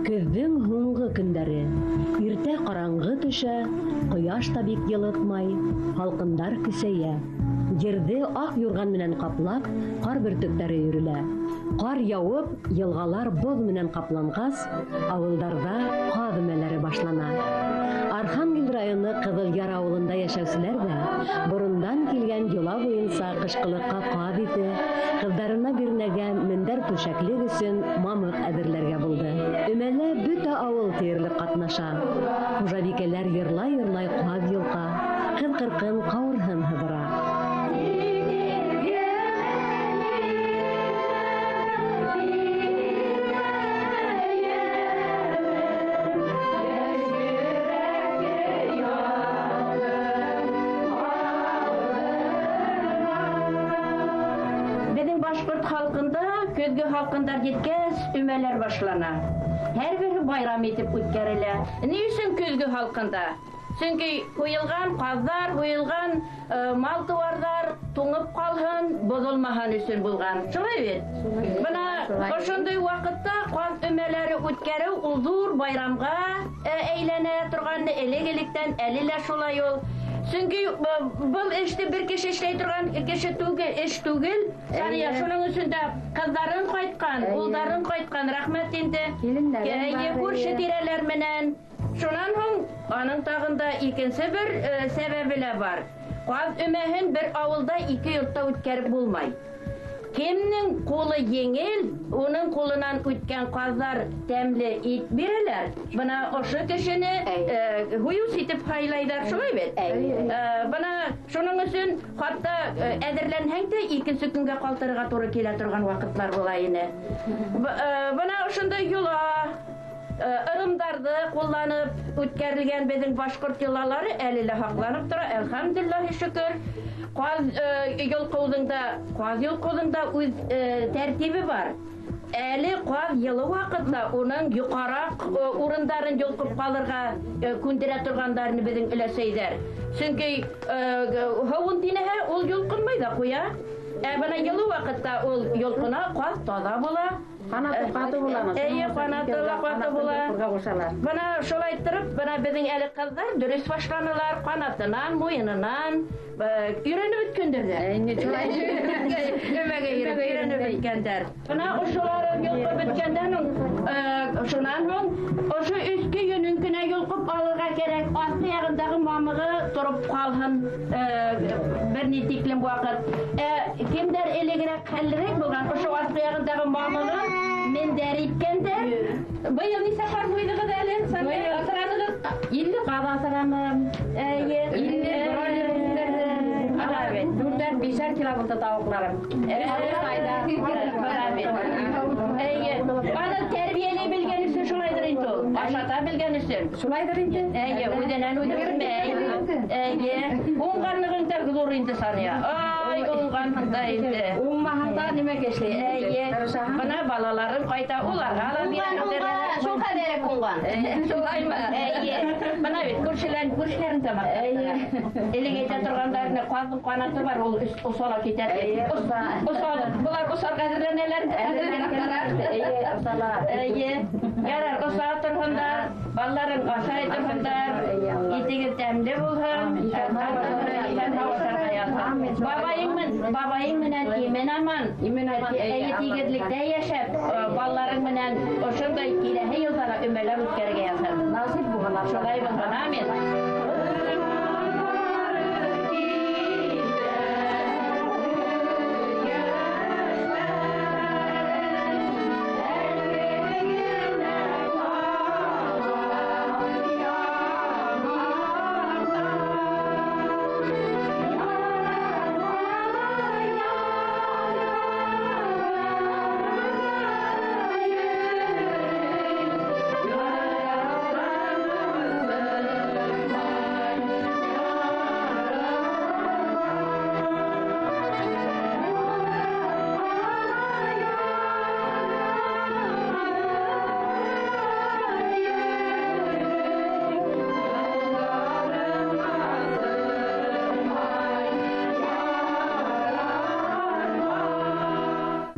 Көҙҙөң һуңғы көндәре. Иртә ҡараңғы төшә, ҡояш та бик йылытмай, һалҡындар көсәйә. Ерҙе аҡ юрған менән ҡаплап, ҡар бөртөктәре йөрөлә. Ҡар яуып, йылғалар боҙ менән ҡапланғас, ауылдарҙа ҡаҙ өмәләре башлана. Архангель районы Ҡыҙылъяр ауылында йәшәүселәр ҙә борондан килгән йола буйынса ҡышҡылыҡҡа ҡаҙ ите, ҡыҙҙарына бирнәгә мендәр түшәклек өсөн мамыҡ әҙерләргә булды. Өмәлә бөтә ауыл тиерлек ҡатнаша. Хужабикәләр йырлай-йырлай ҡаҙ йылҡа, ҡыҙ-ҡырҡын ҡауырһын һыҙыра. Башҡорт халҡында көҙгө һалҡындар еткәс, өмәләр башлана. Һәр бере байрам итеп үткәрелә. Ни өсөн көҙгө һалҡында? Сөнки һуйылған ҡаҙҙар, һуйылған мал-тыуарҙар туңып ҡалһын, боҙолмаһын өсөн булған. Шулай бит? Бына ошондай ваҡытта ҡаҙ өмәләре үткәреү ул ҙур байрамға әйләнә торған, элек-электән әле лә шулай ул. Сөнки был эште бер кеше эшләй торган кеше түгел, эш түгел. Сания, шуның өсөн дә ҡыҙҙарын ҡайтҡан, улдарын ҡайтҡан. Рәхмәт инде. Күрше тирәләр менән. Шунан һуң аның тағында икенсе бер сәбәбе лә бар. Ҡаҙ өмәһен бер ауылда ике йортта үткәреп булмай. Кемнең ҡулы еңел, уның ҡулынан үткән ҡаҙҙар тәмле ит бирәләр. Бына ошо кешене һуйыус итеп һайлайҙар, шулай бит? Бына шуның өсөн хатта әҙерләнһәң дә икенсе көнгә ҡалтырырға туры килә торған ваҡытлар була ине. Бына ошондай йола, ырымдарҙы ҡулланып үткәрелгән беҙҙең башҡорт йолалары әле лә һаҡланып тора, әлхәмдулиллаһи шөкөр. Ҡаҙ йолҡоуҙың да үҙ тәртибе бар. Әле ҡаҙ йылы ваҡытта уның юҡараҡ урындарын йолҡоп ҡалырға күндерә торғандарын беҙҙең өләсәйҙәр. Сөнки һыуын тинәһә, ул йолҡонмай ҙа ҡуя. Бына йылы ваҡытта ул йолҡона, ҡаҙ таҙа була. Ҡанаты ҡаты буламы? Ҡанаты ла ҡаты була. Бына шулай тороп, бына беҙҙең әле ҡыҙҙар дөрөҫ башланылар, ҡанатынан, муйынынан өйрәнеп бөткәндәр ҙә. Өмәгә өйрәнеп бөткәндәр. Бына ошоларын йолҡоп бөткәндән шунан һуң ошо өҫкө йөнөн генә йолҡоп алырға кәрәк. Аҫты яғындағы мамығы тороп ҡалһын бер ни тиклем ваҡыт. Кемдәр элегерәк хәллерәк булған, ошо аҫты яғындағы мамығы мендәр иткәндәр. Быйыл нисә ҡаҙ һуйҙығыҙ әле? Асыранығыҙ? 50 ҡаҙ асырамын. 4-5 килограмм тауыҡларым. Аны тәрбиәләй белгән өсөн шулайҙыр инде ул. Ашата белгән өсөн. Шулайҙыр инде. Үҙенән үҙе белмәй. Уңғанлығың да ҙур инде, Сания. Ай, уңғанһың да инде. Уңмаһаң нимәгә эшләй? Бына балаларым ҡайта, уларға ла бирәләр. Шул ҡәҙәр уңған. Шулаймы? Бына бит күршеләрен тамаҡ. Элек әйтә торғандарына ҡаҙҙың ҡанаты бар, ул осала китә. Булар осарға әҙерләнәләр. Ярар, осала торһондар, балаларын ашай торһондар, итегеҙ тәмле булһын. Бабайың менән имен аман, тигеҙлектә йәшәп, балаларың менән ошондай киләһе йылдара өмәлә үткәрергә яҙһын. Насип булһын, шулай булһын, амин.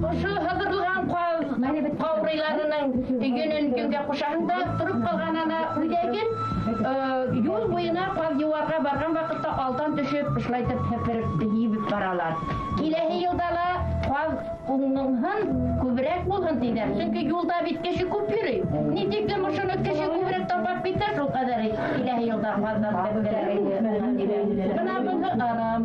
Ошо хәзерләгән каврыйларының günün күнгә кушагында турып калганына үдәген юл буена каз юарга барган вакытта алдан төшеп эшләйтеп хәпереп ебеп баралар. Киләһе елда ла каз куңныңһын күбрәк булһын диләр. Чөнки юлда бит кеше күп йөри. Ни тиклем ошоны кеше күбрәк табып китә шул кадәр. Киләһе елда каздан диләр. Бына бу арам.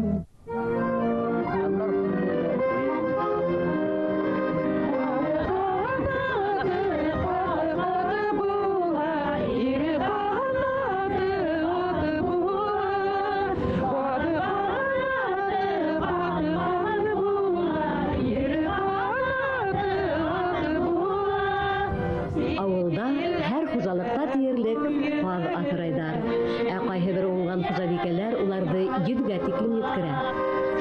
Авылда һәр хужалыкта тиерлек каз асрайдар. Ә кайһы бер уңган хужабикәләр уларны йөзгә тиклем еткерә.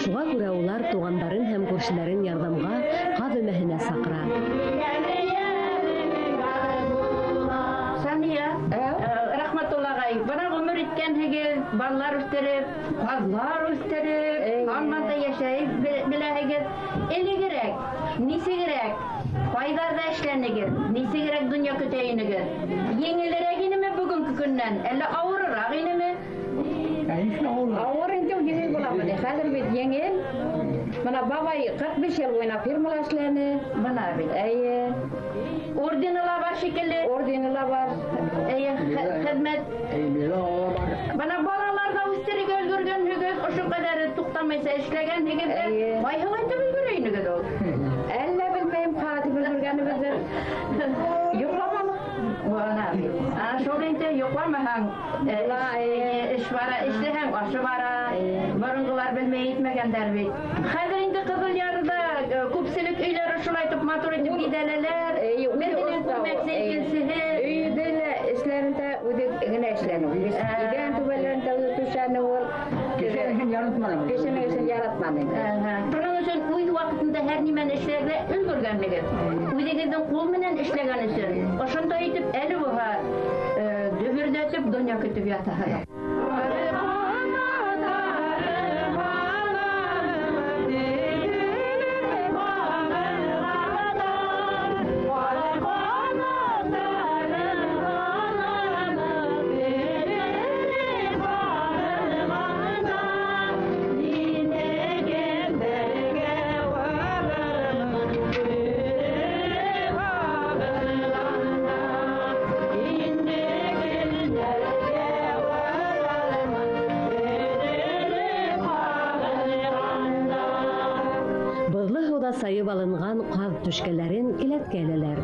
Шуңа күрә улар тугандарын һәм күршеләрен ярдәмгә каз өмәһенә сакыра. Сания, рахматуллага, бана гомер иткәнһегез, баллар үстереп, казлар үстереп, аңманда яшәйп беләһегез. Элегерәк, нисегерәк, кайдарда эшләнегез, нисегерәк дөнья көтәйнегез. Еңелерәк инеме бүгенге көннән, әллә авырырак инеме? Авыр инде еңел буламы? Хәзер бит еңел. Менә бабай 45 ел уйнап фирмала эшләне. Бана бит. Әйе. Орденлар бар шикелле. Орденлар бар. Әйе, хезмәт. Бана балаларга үстерергә өлгергәнһегез, ошо кадәр туктамайса эшләгәнһегез, кайһыга төгөлгәнегез ул? Әллә белмәйм, каты белгәнебезне. Йокламамы? Бана бит. Шул инде йокламаһаң, эш бара, эшләһәң ашы бара. Борынгылар белмәй итмәгәндәр бит. Хәзер инде Кызыл Ярда күпселек өйләре шулай итеп матур итеп гидәләләр. Безнең күрмәксез икенсеһе. Өйдә эшләрендә үзе генә эшләнә. Идән түбәләрендә үзе түшәне ул. Кешенең яратманы. Шуның өчен үз вакытында һәр нимәне эшләргә өлгергәнлегез. Үзегезнең кул менән эшләгән өчен. Ошонда итеп әле буга дөбердәтеп дөнья көтеп ятаһыз. Бызлы һыуда сайып алынган каз төшкәләрен келәткә эләләр.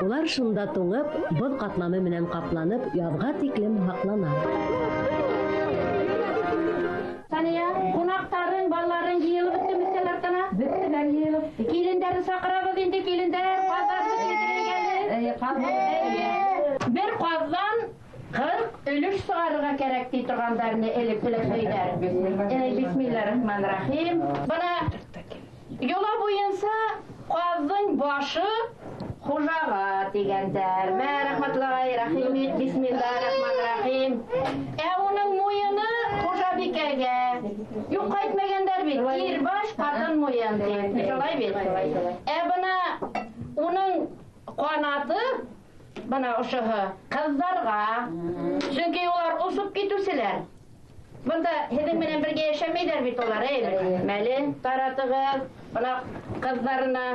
Улар шунда туңып, боз катламы менән капланып, язга тиклем һаклана. Сания, кунактарын, балларын җыелып беттеме сен артына? Беттеләр йыелып. Килендәрне сакырабыз инде, килендәр, казларны килендергәннәр. Бер каздан 40 өлеш сыгарырга кирәк ди торгандарны элеп теләсәйләр. Бисмиллаһир-рахманир-рахим. Бана yola буенса казның башы хужага дигәндәр. Мә рахматлаһи рахим, бисмиллаһир-рахманир-рахим. Уның муены хужабикәгә. Юк кайтмагәндәр бит. Ирбаш катын муен ди. Шулай бит. Бана уның канаты бана ошыһы кызларга. Чөнки улар усып китүселәр. Бunda һеҙҙең менән бергә йәшәмәйҙәр бит улар, Мәле таратығыҙ, бына ҡыҙҙарына.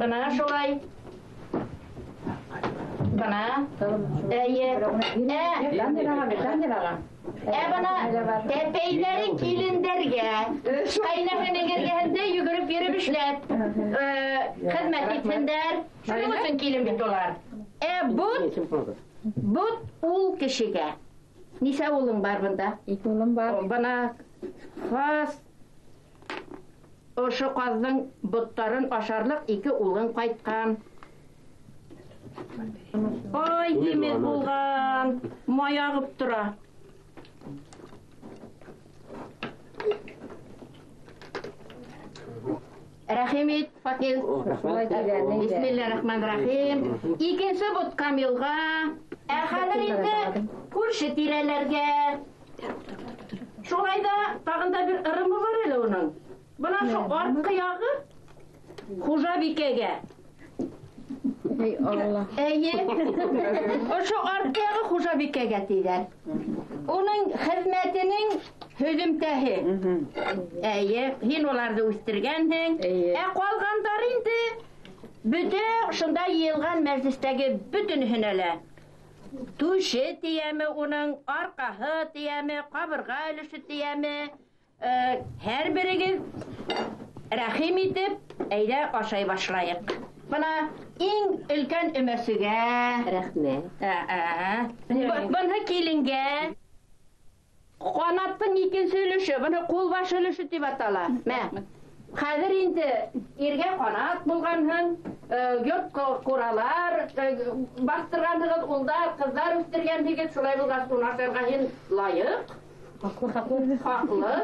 Бына шулай. Бына. Әйе. Бына тәпәйҙәре килендәргә, ҡайнаһының эргәһендә йүгереп йөрөп эшләп, хеҙмәт итһендәр. Шуның өсөн килен бит улар. Бут ул кешегә. Нисә улың бар бында? 2 улым бар. Бана хас ошо казның боттарын ашарлык 2 улың кайткан. Ой, демек булган, маягып тора. Рәхимет, Фатил. Бисмиллаһир-рахманир-рахим. Икенче бут Камилга. Хәзер инде күрше тирәләргә. Шулай да тагында бер ырымы бар әле уның. Бына шу арткы ягы. хужабикәгә. Әйе. Ошо арттагы хужабикәгә тиҙәр. Уның хеҙмәтенең һөҙөмтәһе. Әйе, һин уларҙы үҫтергәнһең. Ә ҡалғандар инде бөтә шунда йыйылған мәжлестәге бөтөнөһөнә лә түше тейәме, уның арҡаһы тейәме, ҡабырға өлөшө тейәме, һәр берегеҙ рәхим итеп, әйҙә ашай башлайыҡ. Бына иң өлкән өмәсегә, Рәхмәт. бына киленгә, ҡанаттың икенсе өлөшө, бына ҡулбаш өлөшө тип атала. Мә, хәҙер инде иргә ҡанат булғанһың, йорт ҡуралар баҫтырғанһығыҙ, улдар, ҡыҙҙар үҫтергәнһегеҙ, шулай булғас, уны ашарға һин лайыҡ. Хаҡлы.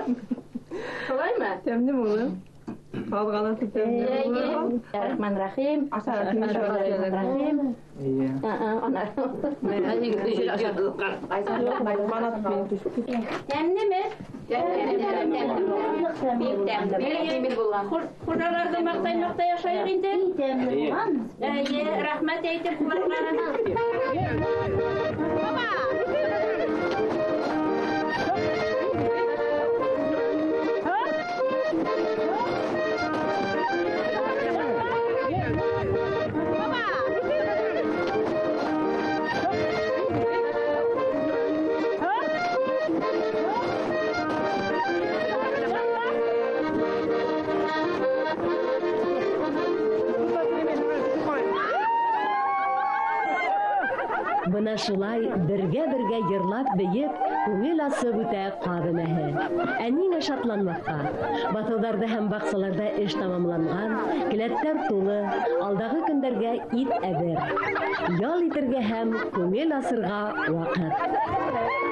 Шулаймы? Тәмле булды. Алғаны тәмле. Рәхмән-рәхим. Рәхмән-рәхим. Тәмлеме? Хужаларҙы маҡтай-маҡтай ашайыҡ инде. Рәхмәт әйтеп Бына шулай бергә-бергә йырлап бейеп, күңел асып үтә ҡаҙ-энәһе. Ә ниңә шатланмаҫҡа? Баҫыуҙарҙа һәм баҡсаларҙа эш тамамланған, келәттәр тулы, алдағы көндәргә ит әҙер. Ял итергә һәм күңел асырға ваҡыт.